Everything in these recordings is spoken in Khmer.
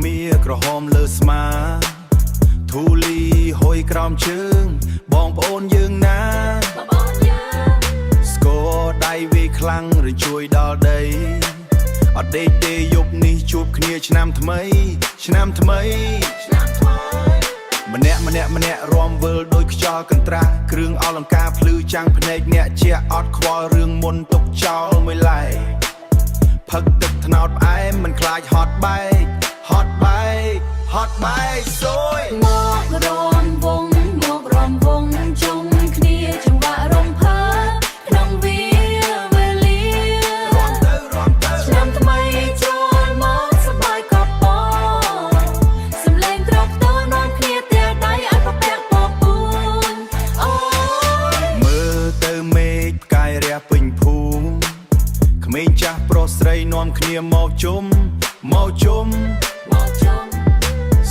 មាក្រហមលើស្មាធូលីហុយក្រោមជើងបងប្អូនយើងណាស្គរដៃវាខ្លាំងឬជួយដល់ដីអត់ដេកទេយប់នេះជួបគ្នាឆ្នាំថ្មីម្នាក់រំវិលដោយខ្យល់កន្ត្រាស់គ្រឿងអលង្ការភ្លឺចាំងភ្នែកអ្នកជាអត់ខ្វល់រឿងមុនទុកចោលមួយឡែកផឹកទឹកថ្នោតផ្អែមមិនខ្លាចហត់បែកសូយមករំវងជុំគ្នាចង្វាក់រំភើក្នុងវាវេលាឆ្នាំថ្មីចូលមកសប្បាយកប់ពសំឡេងត្រកតនាំគ្នាទាំងដៃអត់ប្រពាក់ពពួនអូយមើលទៅមេឃផ្កាយរះពេញភូមិក្មេងចាស់ប្រុសស្រីនាំគ្នាមកជុំ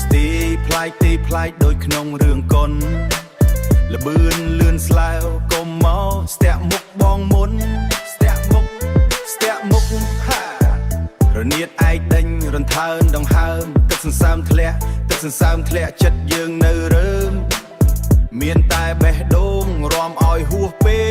ស្ទីប្លែកដូចក្នុងរឿងកុនលបឿនលឿនស្លាវកុំមកស្ទាក់មុខបងមុនស្ទាក់មុខហារនៀតឯកដេញរន្កើនដង្ហើមទឹកសន្សើមធ្លាក់ចិត្តយើងនៅរើមមានតែបេះដូងរំឲ្យហួសពេក